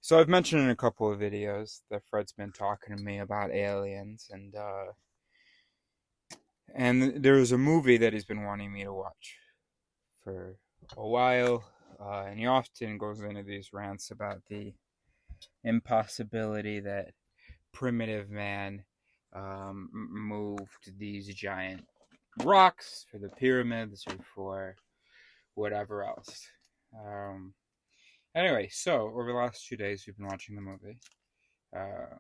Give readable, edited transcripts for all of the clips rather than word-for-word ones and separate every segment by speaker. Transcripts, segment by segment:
Speaker 1: So I've mentioned in a couple of videos that Fred's been talking to me about aliens, and there's a movie that he's been wanting me to watch for a while, and he often goes into these rants about the impossibility that primitive man moved these giant rocks for the pyramids or for whatever else. Um, anyway, so over the last 2 days, we've been watching the movie. Uh,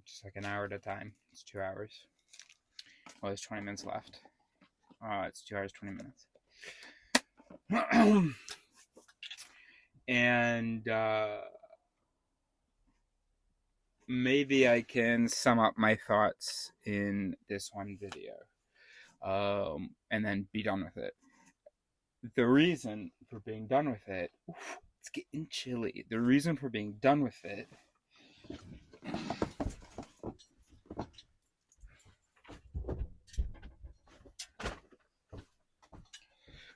Speaker 1: just like an hour at a time. It's 2 hours. Well, there's 20 minutes left. It's 2 hours, 20 minutes. and maybe I can sum up my thoughts in this one video and then be done with it. The reason for being done with it, it's getting chilly. The reason for being done with it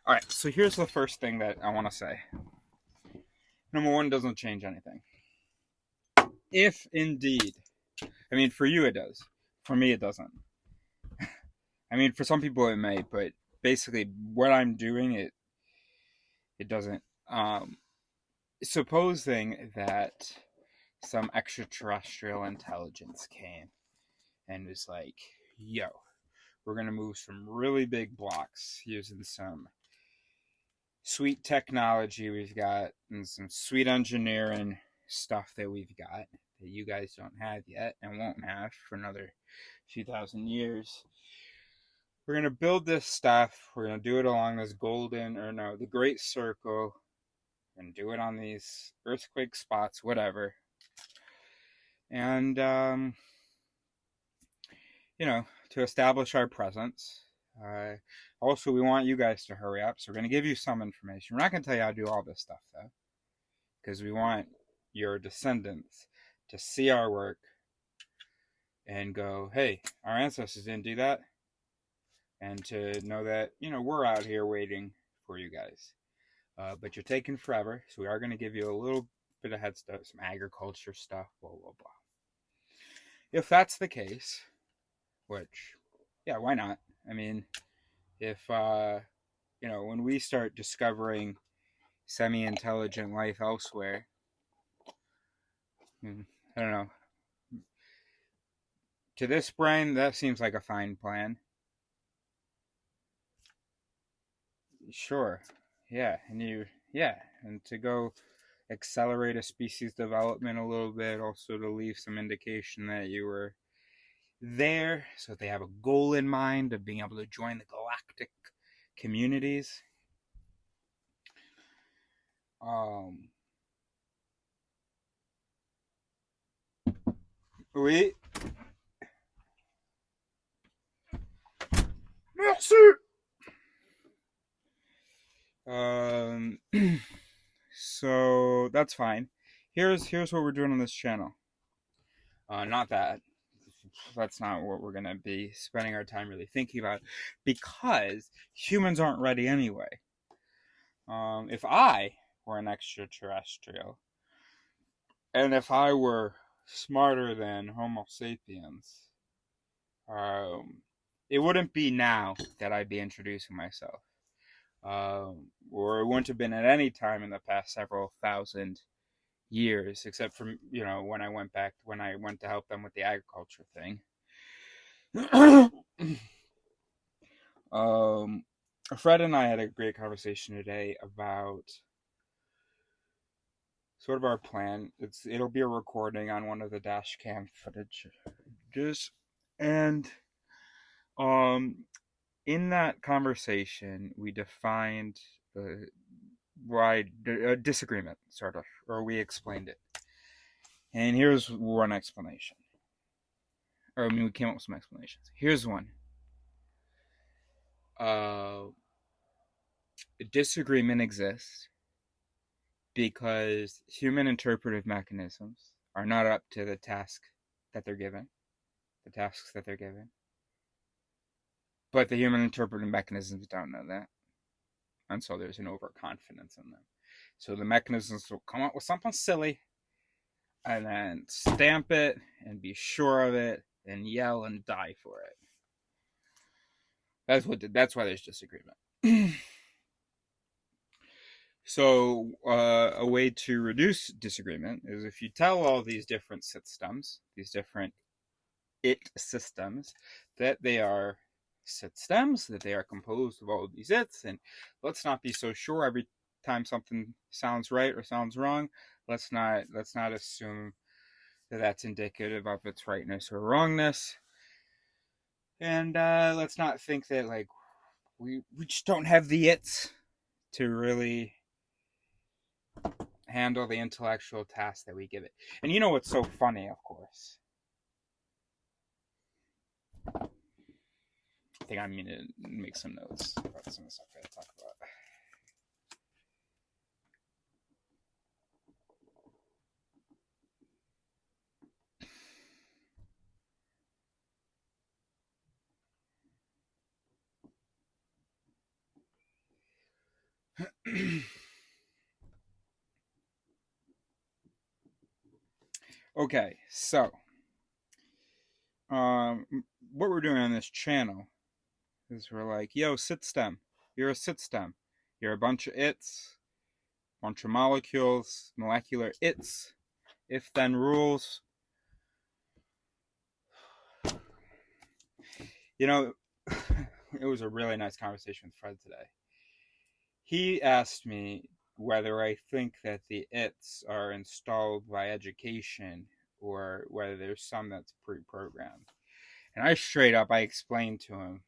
Speaker 1: All right, so here's the first thing that I want to say. Number one, doesn't change anything. If indeed, I mean, for you it does. For me, it doesn't. I mean, for some people it may, but basically, what I'm doing, it doesn't. Supposing that some extraterrestrial intelligence came and was like, "Yo, we're gonna move some really big blocks using some sweet technology we've got and some sweet engineering stuff that we've got that you guys don't have yet and won't have for another few thousand years. We're going to build this stuff. We're going to do it along this the Great Circle, and do it on these earthquake spots, whatever. And, to establish our presence. Also, we want you guys to hurry up, so we're going to give you some information. We're not going to tell you how to do all this stuff, though, because we want your descendants to see our work and go, hey, our ancestors didn't do that. And to know that, we're out here waiting for you guys. But you're taking forever, so we are going to give you a little bit of head start, some agriculture stuff, blah, blah, blah. If that's the case, which, yeah, why not? I mean, if, when we start discovering semi intelligent life elsewhere, I don't know. To this brain, that seems like a fine plan. Sure. Yeah. And to go accelerate a species development a little bit, also to leave some indication that you were there, so they have a goal in mind of being able to join the galactic communities. Oui. Merci. Um, so that's fine. Here's what we're doing on this channel. Not that. That's not what we're gonna be spending our time really thinking about, because humans aren't ready anyway. If I were an extraterrestrial, and if I were smarter than Homo sapiens, it wouldn't be now that I'd be introducing myself. Or it wouldn't have been at any time in the past several thousand years, except for when I went to help them with the agriculture thing. Fred and I had a great conversation today about sort of our plan. It'll be a recording on one of the dash cam footages, and in that conversation we defined a disagreement, sort of, or we explained it. And here's one explanation. Or I mean, we came up with some explanations. Here's one. A disagreement exists because human interpretive mechanisms are not up to the tasks that they're given. But the human interpretive mechanisms don't know that. And so there's an overconfidence in them. So the mechanisms will come up with something silly, and then stamp it and be sure of it and yell and die for it. That's why there's disagreement. So a way to reduce disagreement is if you tell all these different systems, these different it systems, that they are systems, that they are composed of all of these its, and let's not be so sure every time something sounds right or sounds wrong. Let's not assume that that's indicative of its rightness or wrongness, and let's not think that like we just don't have the its to really handle the intellectual task that we give it. And you know what's so funny, of course? I think I'm going to make some notes about some of the stuff I gotta talk about. Okay, so what we're doing on this channel is we're like, yo, sit stem, you're a sit stem, you're a bunch of its, bunch of molecules, molecular its, if then rules. You know, it was a really nice conversation with Fred today. He asked me whether I think that the its are installed by education or whether there's some that's pre-programmed. And I explained to him.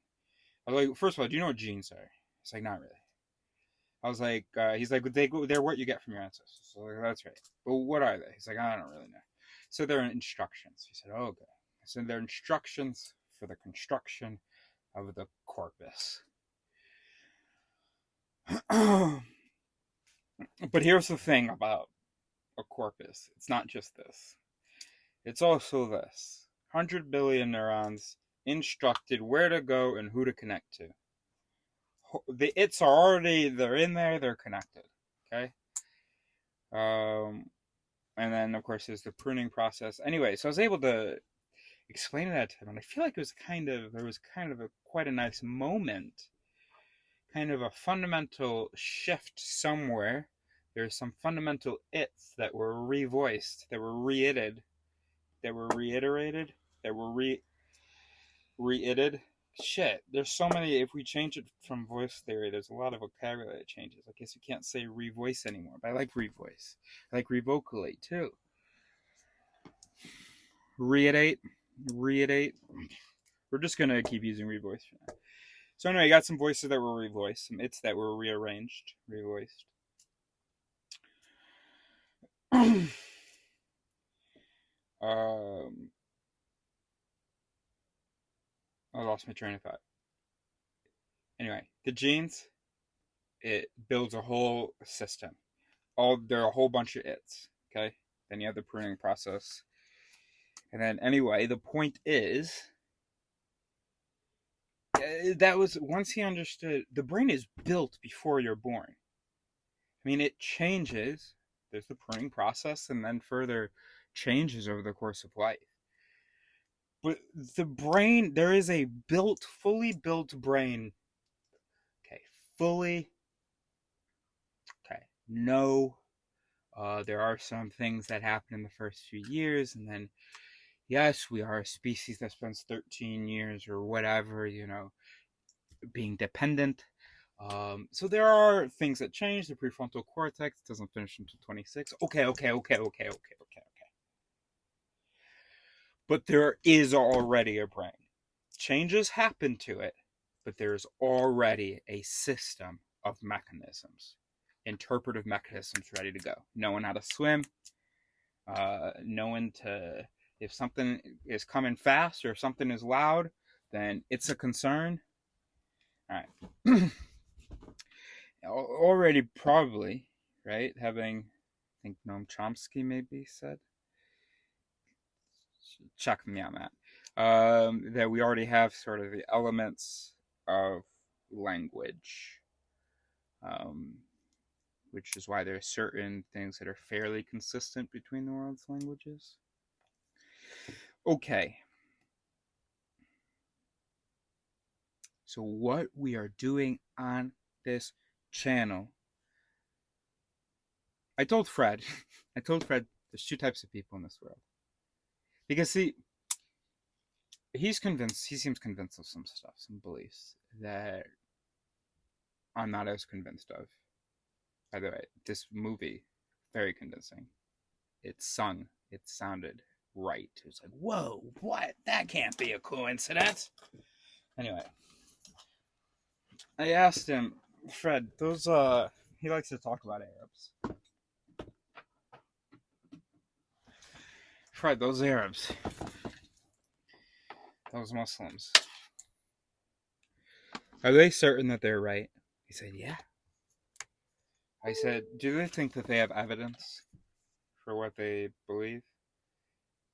Speaker 1: I was like, first of all, do you know what genes are? He's like, not really. I was like, he's like, they're what you get from your ancestors. So like, that's right. But what are they? He's like, I don't really know. So they're instructions. He said, oh, okay. So they're instructions for the construction of the corpus. But here's the thing about a corpus. It's not just this. It's also this. 100 billion neurons instructed where to go and who to connect to. The its are already, they're in there, they're connected. Okay? Um, and then, of course, there's the pruning process. Anyway, so I was able to explain that to him, and I feel like there was kind of quite a nice moment, kind of a fundamental shift somewhere. There's some fundamental its that were revoiced, that were reiterated, that were reiterated, that were reiterated. Shit, there's so many. If we change it from voice theory, there's a lot of vocabulary that changes. I guess you can't say revoice anymore, but I like revoice. I like revocalate too. Reiterate, reiterate. We're just gonna keep using revoice for now. So anyway, I got some voices that were revoiced, some its that were rearranged, revoiced. um, I lost my train of thought. Anyway, the genes, it builds a whole system. There are a whole bunch of its. Okay, then you have the pruning process, and then anyway, the point is that was once he understood the brain is built before you're born. I mean, it changes. There's the pruning process, and then further changes over the course of life. But the brain, there is a fully built brain. Okay, fully. Okay, no. There are some things that happen in the first few years, and then yes, we are a species that spends 13 years or whatever, being dependent. So there are things that change. The prefrontal cortex doesn't finish until 26. Okay. But there is already a brain. Changes happen to it, but there's already a system of mechanisms, interpretive mechanisms ready to go. Knowing how to swim, knowing if something is coming fast or if something is loud, then it's a concern. All right. Already probably, right? I think Noam Chomsky maybe said, check me on that, that we already have sort of the elements of language. Um, which is why there's certain things that are fairly consistent between the world's languages. Okay. So what we are doing on this channel, I told Fred there's two types of people in this world. Because see, he seems convinced of some stuff, some beliefs that I'm not as convinced of. By the way, this movie, very convincing. It sounded right. It was like, whoa, what? That can't be a coincidence. Anyway, I asked him, Fred, he likes to talk about Arabs. Fred, those Arabs, those Muslims, are they certain that they're right? He said, yeah. I said, do they think that they have evidence for what they believe?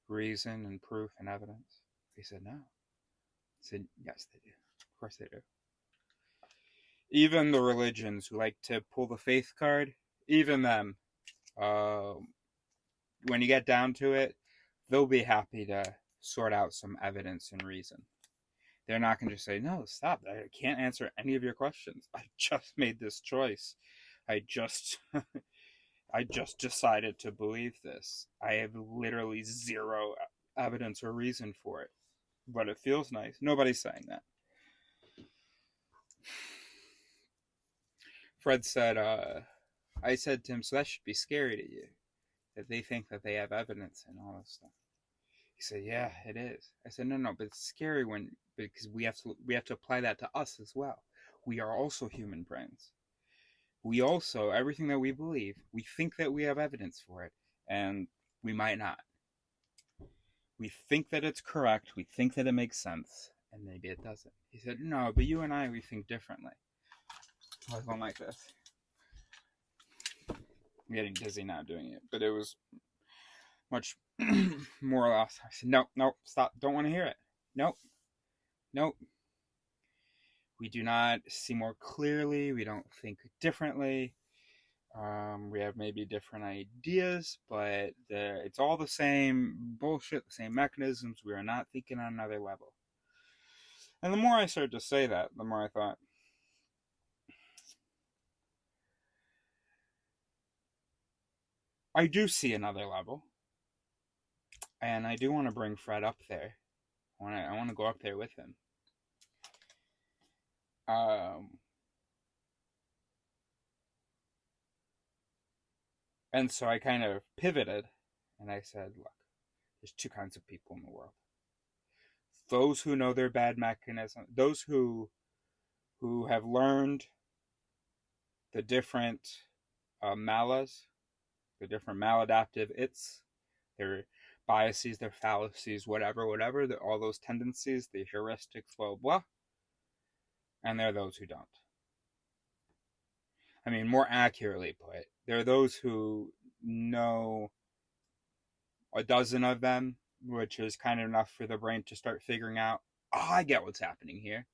Speaker 1: Reason and proof and evidence? He said, no. I said, yes, they do. Of course they do. Even the religions who like to pull the faith card, even them, uh, when you get down to it, they'll be happy to sort out some evidence and reason. They're not going to just say, no, stop. I can't answer any of your questions. I just made this choice. I just decided to believe this. I have literally zero evidence or reason for it. But it feels nice. Nobody's saying that. Fred said, I said to him, so that should be scary to you. That they think that they have evidence and all this stuff. He said, yeah, it is. I said, no, but it's scary because we have to apply that to us as well. We are also human brains. We also, everything that we believe, we think that we have evidence for it, and we might not. We think that it's correct, we think that it makes sense, and maybe it doesn't. He said, no, but you and I, we think differently. I was going like this. I'm getting dizzy now doing it, but it was much more or less. I said, no, stop, don't want to hear it. Nope. We do not see more clearly, we don't think differently. We have maybe different ideas, but it's all the same bullshit, the same mechanisms. We are not thinking on another level. And the more I started to say that, the more I thought, I do see another level, and I do want to bring Fred up there. I want to go up there with him. And so I kind of pivoted, and I said, look, there's two kinds of people in the world. Those who know their bad mechanism, those who have learned the different malas, the different maladaptive their biases, their fallacies, whatever, all those tendencies, the heuristics, blah, blah. And there are those who don't. I mean, more accurately put, there are those who know a dozen of them, which is kind of enough for the brain to start figuring out, oh, I get what's happening here.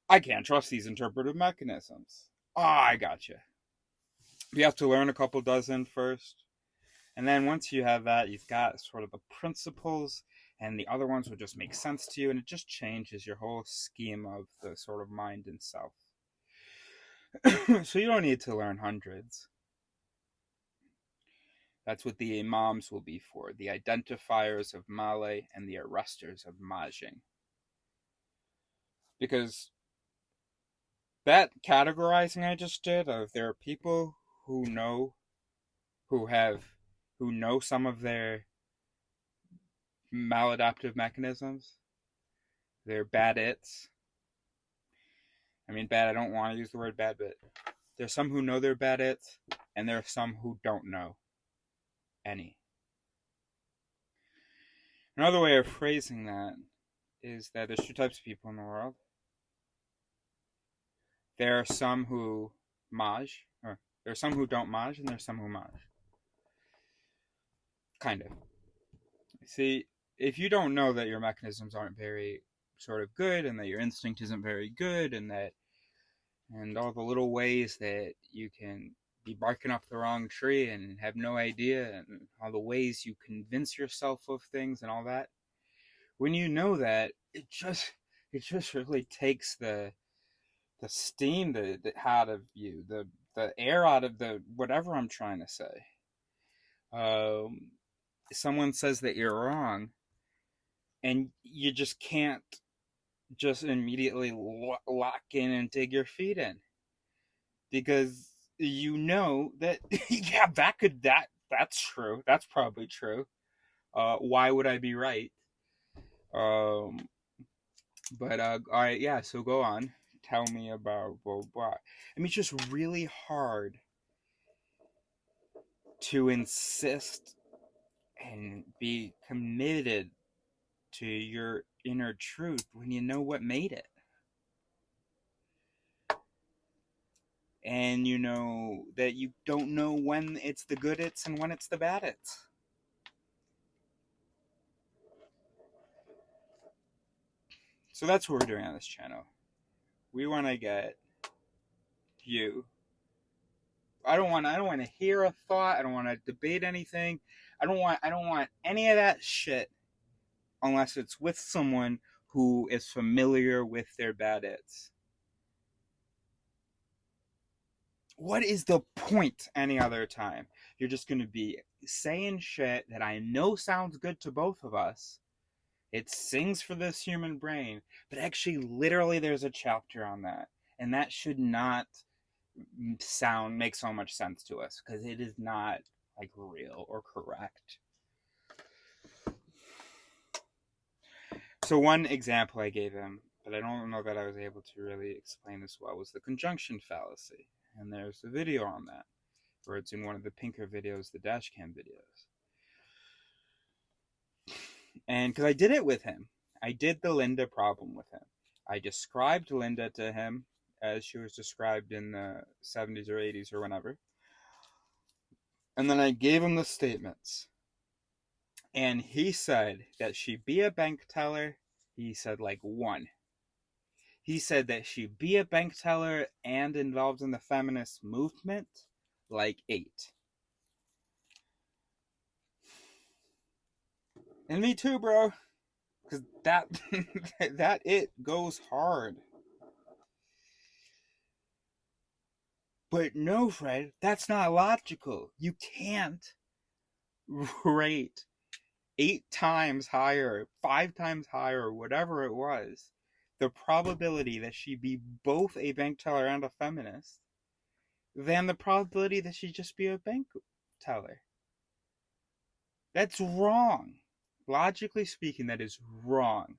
Speaker 1: I can't trust these interpretive mechanisms. Oh, I gotcha. You have to learn a couple dozen first. And then once you have that, you've got sort of the principles, and the other ones will just make sense to you, and it just changes your whole scheme of the sort of mind and self. So you don't need to learn hundreds. That's what the imams will be for, the identifiers of Male and the arresters of Majing. Because that categorizing I just did of there are people who know some of their maladaptive mechanisms. They're bad its. I mean, bad, I don't want to use the word bad, but there's some who know they're bad its, and there are some who don't know any. Another way of phrasing that is that there's two types of people in the world. There are some who maj, or there are some who don't maj, and there are some who maj. Kind of. See, if you don't know that your mechanisms aren't very sort of good, and that your instinct isn't very good, and that and all the little ways that you can be barking up the wrong tree and have no idea, and all the ways you convince yourself of things and all that. When you know that, it just really takes the steam out of you, the air out of the whatever I'm trying to say. Um, Someone says that you're wrong, and you just can't just immediately lock in and dig your feet in, because you know that yeah, that's true. That's probably true. Why would I be right? Um, but all right, yeah. So go on. Tell me about blah blah. I mean, it's just really hard to insist and be committed to your inner truth when you know what made it. And you know that you don't know when it's the good it's and when it's the bad it's. So that's what we're doing on this channel. We want to get you. I don't want to hear a thought. I don't want to debate anything. I don't want any of that shit unless it's with someone who is familiar with their bad it's. What is the point any other time? You're just going to be saying shit that I know sounds good to both of us. It sings for this human brain, but actually, literally, there's a chapter on that. And that should not make so much sense to us because it is not like real or correct. So, one example I gave him, but I don't know that I was able to really explain this well, was the conjunction fallacy. And there's a video on that, where it's in one of the Pinker videos, the dashcam videos. And because I did it with him, I did the Linda problem with him. I described Linda to him as she was described in the 70s or 80s or whenever. And then I gave him the statements. And he said that she'd be a bank teller. He said like 1. He said that she'd be a bank teller and involved in the feminist movement like 8. And me too, bro. Because that it goes hard. But no, Fred, that's not logical. You can't rate 8 times higher, 5 times higher, whatever it was, the probability that she'd be both a bank teller and a feminist than the probability that she'd just be a bank teller. That's wrong. Logically speaking, that is wrong.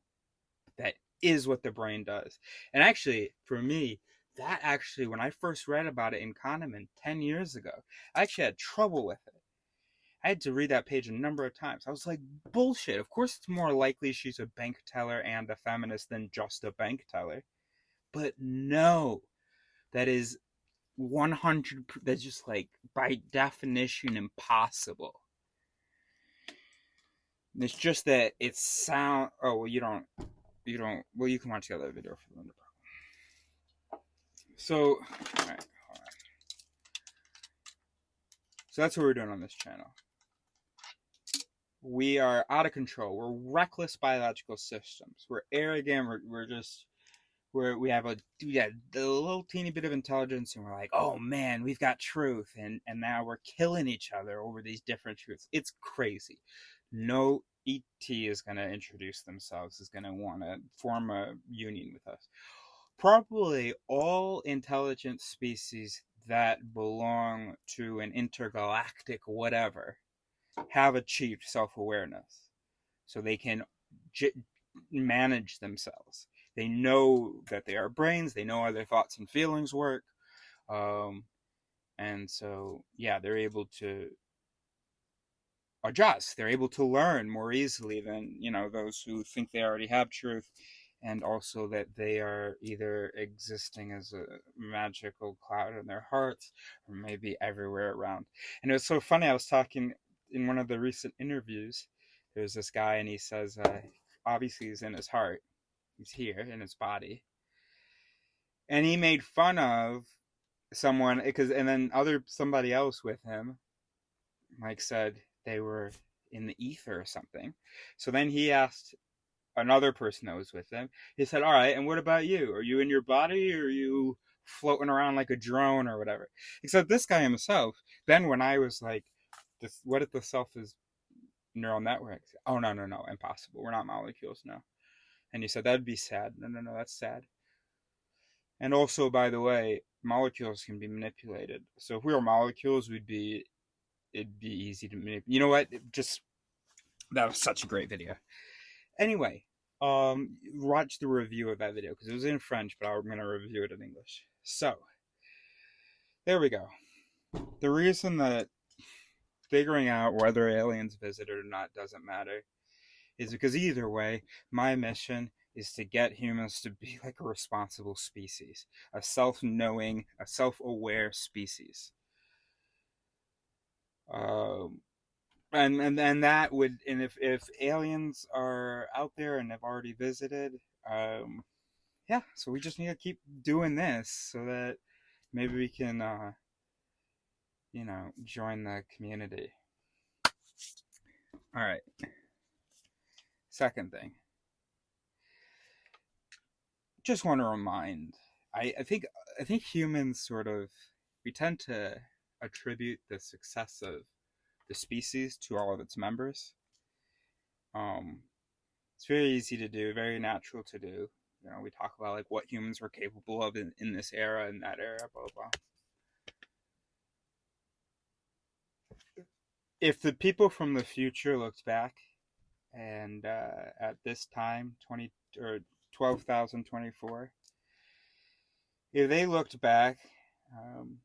Speaker 1: That is what the brain does. And actually, for me, that actually, when I first read about it in Kahneman 10 years ago, I actually had trouble with it. I had to read that page a number of times. I was like, bullshit. Of course, it's more likely she's a bank teller and a feminist than just a bank teller. But no, that is 100, that's just like, by definition, impossible. It's just that it sound. Oh, well, you don't. Well, you can watch the other video for the problem. So, all right. So that's what we're doing on this channel. We are out of control. We're reckless biological systems. We're arrogant. We have a little teeny bit of intelligence, and we're like, oh man, we've got truth, and now we're killing each other over these different truths. It's crazy. No ET is going to introduce themselves, is going to want to form a union with us. Probably all intelligent species that belong to an intergalactic whatever have achieved self-awareness, so they can manage themselves. They know that they are brains. They know how their thoughts and feelings work, and so yeah, they're able to adjust. They're able to learn more easily than those who think they already have truth, and also that they are either existing as a magical cloud in their hearts or maybe everywhere around. And it was so funny. I was talking in one of the recent interviews. There's this guy, and he says, obviously, he's in his heart. He's here in his body. And he made fun of someone because, and then somebody else with him, Mike said they were in the ether or something. So then he asked another person that was with him. He said, "All right, and what about you? Are you in your body, or are you floating around like a drone or whatever?" Except this guy himself. Then when I was like, "What if the self is neural networks?" Oh, no, no, no, impossible. We're not molecules, no. And he said that'd be sad. No, no, no, that's sad. And also, by the way, molecules can be manipulated. So if we were molecules, it'd be easy to manipulate. You know what? Just that was such a great video. Anyway, watch the review of that video because it was in French, but I'm gonna review it in English. So there we go. The reason that figuring out whether aliens visited or not doesn't matter is because either way, my mission is to get humans to be like a responsible species, a self-knowing, a self-aware species. Um, and that would, and if aliens are out there and have already visited, yeah, so we just need to keep doing this so that maybe we can, join the community. All right. Second thing, just want to remind. I think humans sort of we tend to attribute the success of the species to all of its members. Um, it's very easy to do, very natural to do. We talk about like what humans were capable of in this era and that era, blah blah. If the people from the future looked back and at this time, 20 or 12,024, if they looked back, um,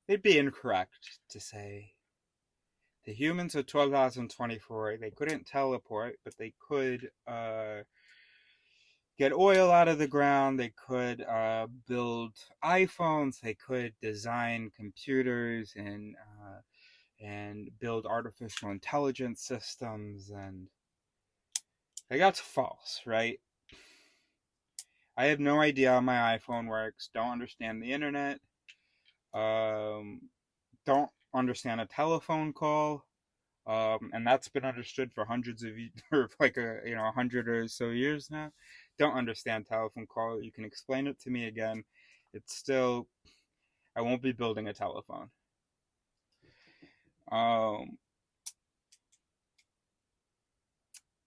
Speaker 1: it'd be incorrect to say the humans of 12,024 they couldn't teleport, but they could get oil out of the ground. They could build iPhones. They could design computers and build artificial intelligence systems. And like, that's false, right? I have no idea how my iPhone works. Don't understand the internet. Um, don't understand a telephone call. And that's been understood for hundreds of or like 100 or so years now. Don't understand telephone call. You can explain it to me again. It's still I won't be building a telephone. Um,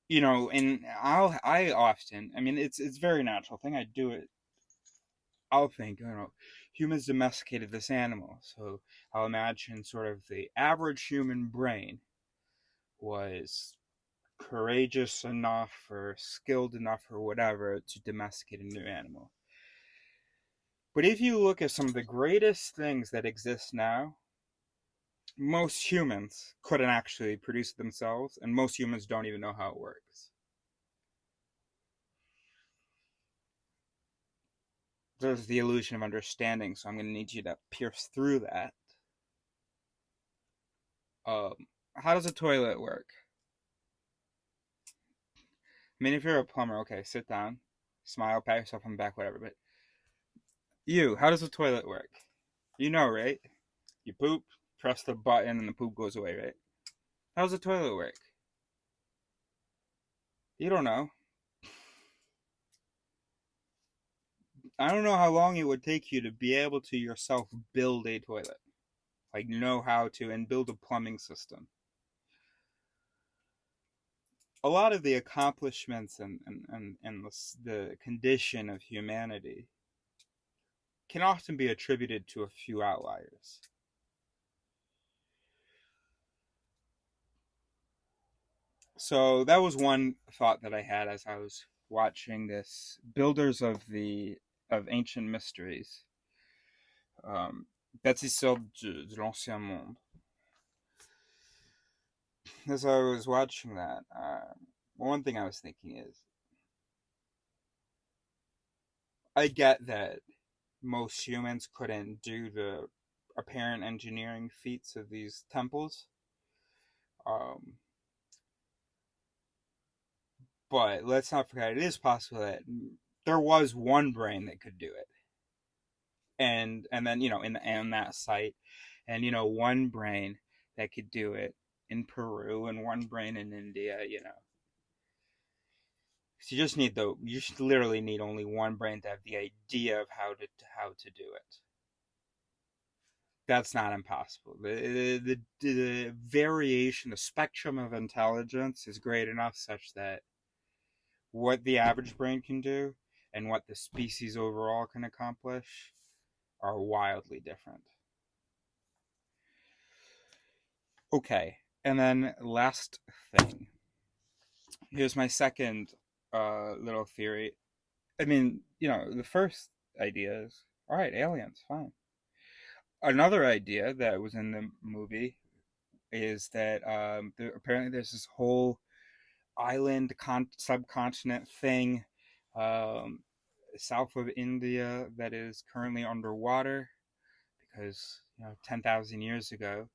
Speaker 1: and I often, I mean, it's a very natural thing. I do it. I'll think, humans domesticated this animal, so I'll imagine sort of the average human brain was courageous enough or skilled enough or whatever to domesticate a new animal. But if you look at some of the greatest things that exist now, most humans couldn't actually produce it themselves, and most humans don't even know how it works. There's the illusion of understanding, so I'm going to need you to pierce through that. How does a toilet work? I mean, if you're a plumber, okay, sit down, smile, pat yourself on the back, whatever. But how does a toilet work? You know, right? You poop, press the button, and the poop goes away, right? How does a toilet work? You don't know. I don't know how long it would take you to be able to yourself build a toilet. Like, know how to, and build a plumbing system. A lot of the accomplishments and the condition of humanity can often be attributed to a few outliers. So that was one thought that I had as I was watching this Builders of Ancient Mysteries. Bâtisseurs de l'Ancien Monde. As I was watching that, one thing I was thinking is, I get that most humans couldn't do the apparent engineering feats of these temples. Um, but let's not forget, it is possible that there was one brain that could do it, and then in that site, and one brain that could do it in Peru, and one brain in India. So you just literally need only one brain to have the idea of how to do it. That's not impossible. The variation, the spectrum of intelligence is great enough such that what the average brain can do and what the species overall can accomplish are wildly different. Okay, and then last thing. Here's my second little theory. I mean, the first idea is all right, aliens, fine. Another idea that was in the movie is that apparently there's this whole island subcontinent thing um, south of India that is currently underwater because 10,000 years ago,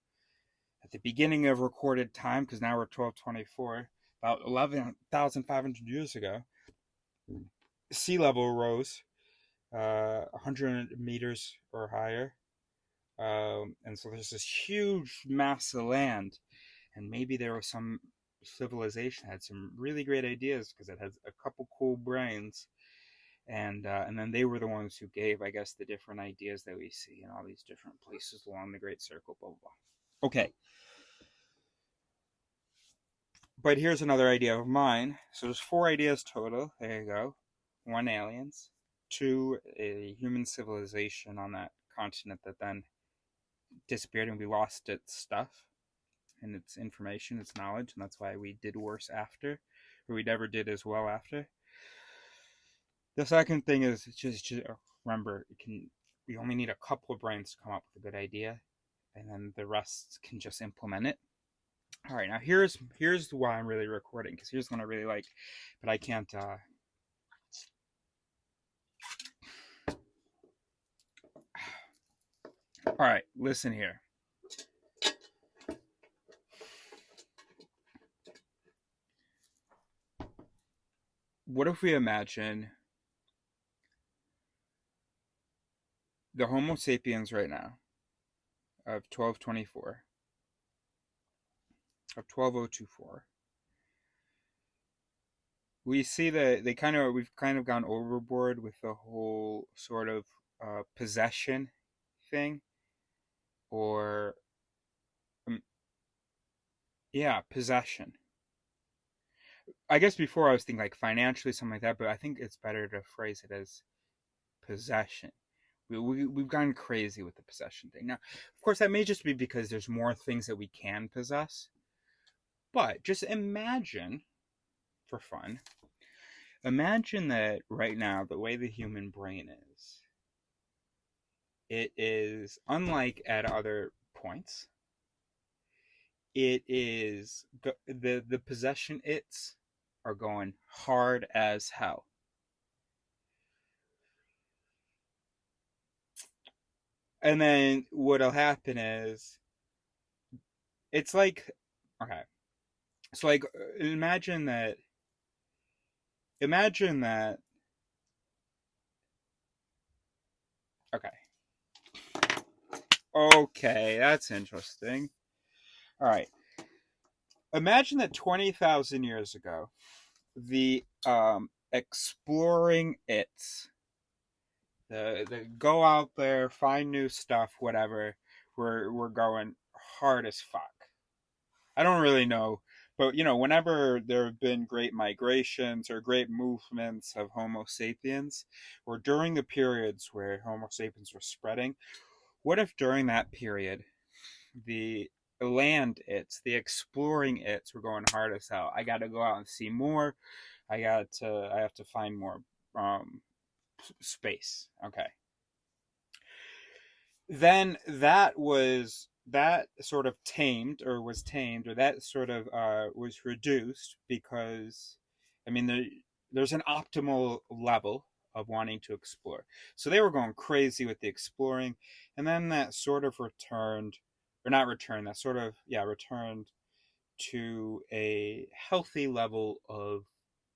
Speaker 1: at the beginning of recorded time, because now we're 1224, about 11,500 years ago, sea level rose 100 meters or higher. And so there's this huge mass of land, and maybe there was some civilization that had some really great ideas because it has a couple cool brains, and then they were the ones who gave, I guess, the different ideas that we see in all these different places along the Great Circle, blah blah blah. Okay, but here's another idea of mine. So there's four ideas total. There you go. One, aliens. Two, a human civilization on that continent that then disappeared and we lost its stuff and its information, its knowledge, and that's why we did worse after, or we never did as well after. The second thing is just remember, we only need a couple of brains to come up with a good idea, and then the rest can just implement it. All right, now here's why I'm really recording, because here's one I really like, but I can't. All right, listen here. What if we imagine the Homo sapiens right now of 1224, of 12024? We see that we've kind of gone overboard with the whole sort of possession thing, or um, yeah, possession. I guess before I was thinking like financially something like that, but I think it's better to phrase it as possession. We've gone crazy with the possession thing. Now, of course, that may just be because there's more things that we can possess, but just imagine, for fun, imagine that right now the way the human brain is, it is unlike at other points. It is the possession its are going hard as hell. And then what'll happen is it's like, okay, so like imagine that okay, okay, that's interesting. All right, imagine that 20,000 years ago the exploring its, the go out there, find new stuff, whatever, we're going hard as fuck. I don't really know, but whenever there have been great migrations or great movements of Homo sapiens, or during the periods where Homo sapiens were spreading, what if during that period the the exploring its were going hard as hell? I got to go out and see more. I have to find more um, space. Okay, then that sort of tamed, or was tamed, or that sort of was reduced because, I mean, there's an optimal level of wanting to explore. So they were going crazy with the exploring, and then that sort of returned, or not returned, that sort of, yeah, returned to a healthy level of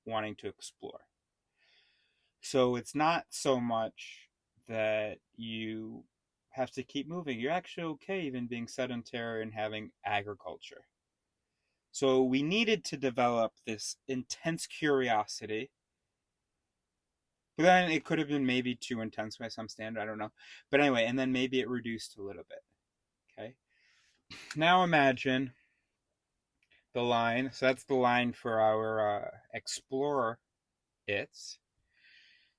Speaker 1: wanting to explore. So it's not so much that you have to keep moving. You're actually okay even being sedentary and having agriculture. So we needed to develop this intense curiosity, but then it could have been maybe too intense by some standard. I don't know. But anyway, and then maybe it reduced a little bit. Okay. Now imagine the line. So that's the line for our explorer. It's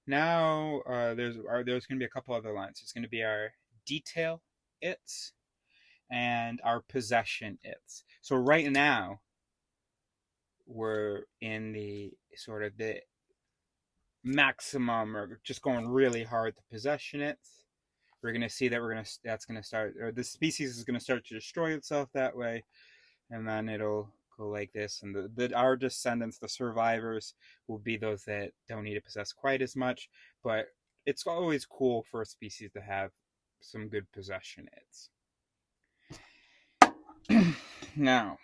Speaker 1: now there's going to be a couple other lines. It's going to be our detail. It's and our possession. It's so right now we're in the sort of the maximum or just going really hard to possession it. We're going to see that that's going to start, or the species is going to start to destroy itself that way, and then it'll go like this. And our descendants, the survivors, will be those that don't need to possess quite as much. But it's always cool for a species to have some good possession. It's now.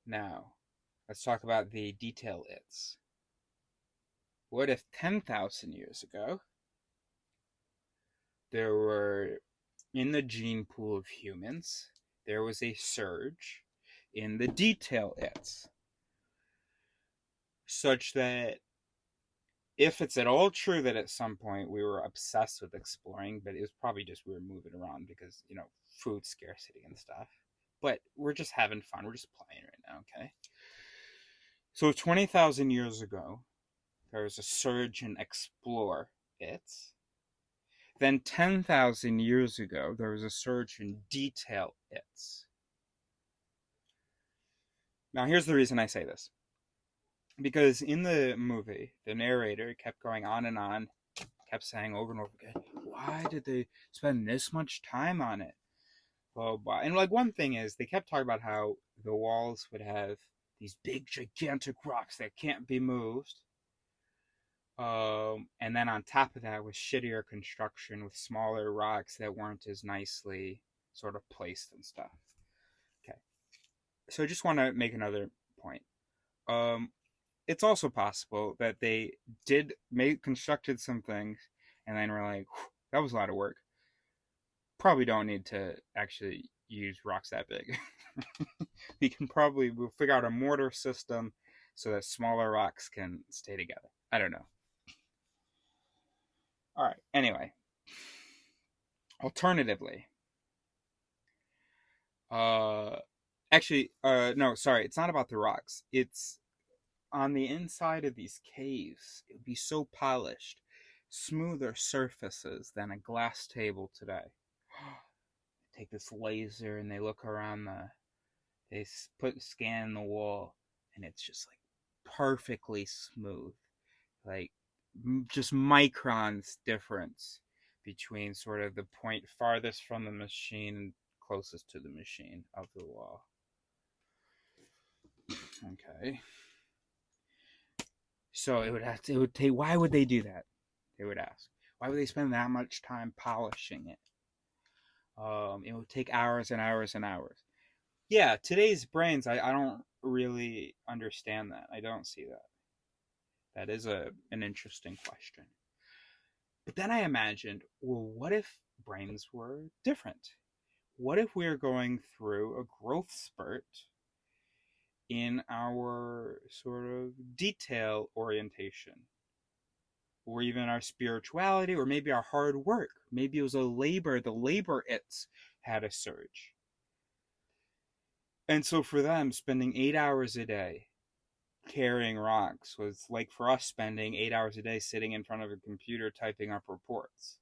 Speaker 1: Now, let's talk about the detail it's. What if 10,000 years ago there were, in the gene pool of humans, there was a surge in the detail it's, such that if it's at all true that at some point we were obsessed with exploring, but it was probably just we were moving around because, food scarcity and stuff. But we're just having fun. We're just playing right now, okay? So 20,000 years ago, there was a surge in explore it's. Then 10,000 years ago, there was a surge in detail it's. Now, here's the reason I say this. Because in the movie, the narrator kept going on, kept saying over and over again, why did they spend this much time on it? Blah, blah. And like one thing is, they kept talking about how the walls would have these big, gigantic rocks that can't be moved. And then on top of that was shittier construction with smaller rocks that weren't as nicely sort of placed and stuff. Okay. So I just want to make another point. It's also possible that they constructed some things and then were like, that was a lot of work. Probably don't need to actually use rocks that big. We'll figure out a mortar system so that smaller rocks can stay together. I don't know. All right. Anyway, alternatively, no, sorry, it's not about the rocks. It's on the inside of these caves. It would be so polished, smoother surfaces than a glass table today. Take this laser and they look around they scan the wall, and it's just like perfectly smooth, like just microns difference between sort of the point farthest from the machine and closest to the machine of the wall. Okay. So it would take, why would they do that? They would ask. Why would they spend that much time polishing it? It would take hours and hours and hours. Yeah, today's brains, I don't really understand that. I don't see that. That is an interesting question. But then I imagined, well, what if brains were different? What if we are going through a growth spurt in our sort of detail orientation? Or even our spirituality, or maybe our hard work. Maybe it was the labor it's had a surge. And so for them, spending 8 hours a day carrying rocks was like for us spending 8 hours a day sitting in front of a computer typing up reports.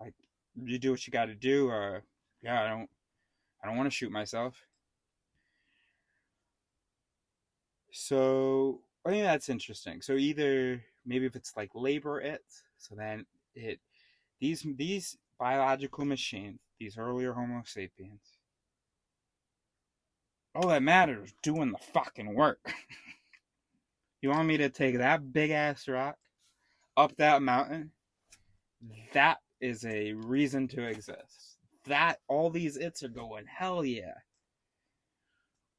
Speaker 1: Like, you do what you got to do. Yeah, I don't want to shoot myself. So I think that's interesting. So either maybe if it's like labor so then these biological machines, these earlier Homo sapiens, all that matters is doing the fucking work. You want me to take that big ass rock up that mountain? That is a reason to exist. That all these are going, hell yeah.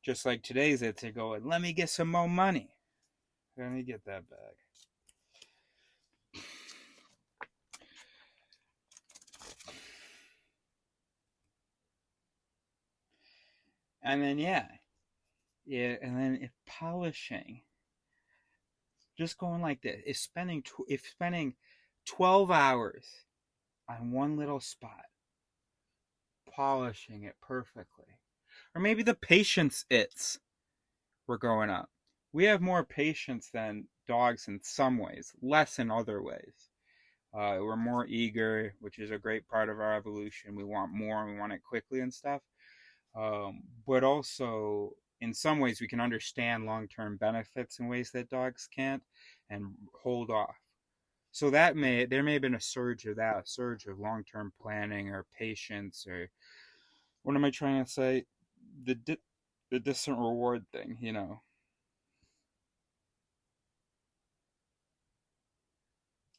Speaker 1: Just like today's it's to go and let me get some more money. Let me get that bag. And then yeah, and then if polishing, just going like this, if spending 12 hours on one little spot, polishing it perfectly, or maybe the patience we're going up. We have more patience than dogs in some ways, less in other ways. We're more eager, which is a great part of our evolution. We want more and we want it quickly and stuff. But also, in some ways, we can understand long term benefits in ways that dogs can't and hold off. So there may have been a surge of that, a surge of long term planning or patience, or what am I trying to say? The the distant reward thing,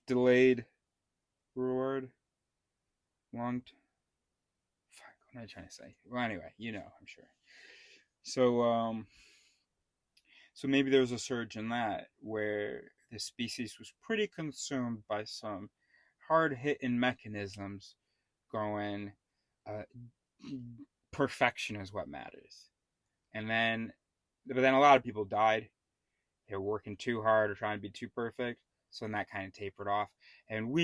Speaker 1: delayed reward, long. Fuck, what am I trying to say? Well, anyway, I'm sure. So so maybe there was a surge in that where the species was pretty consumed by some hard hitting mechanisms going, uh, perfection is what matters. And then, but then a lot of people died. They were working too hard or trying to be too perfect. So then that kind of tapered off. And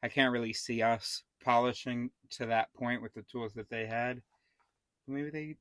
Speaker 1: I can't really see us polishing to that point with the tools that they had. Maybe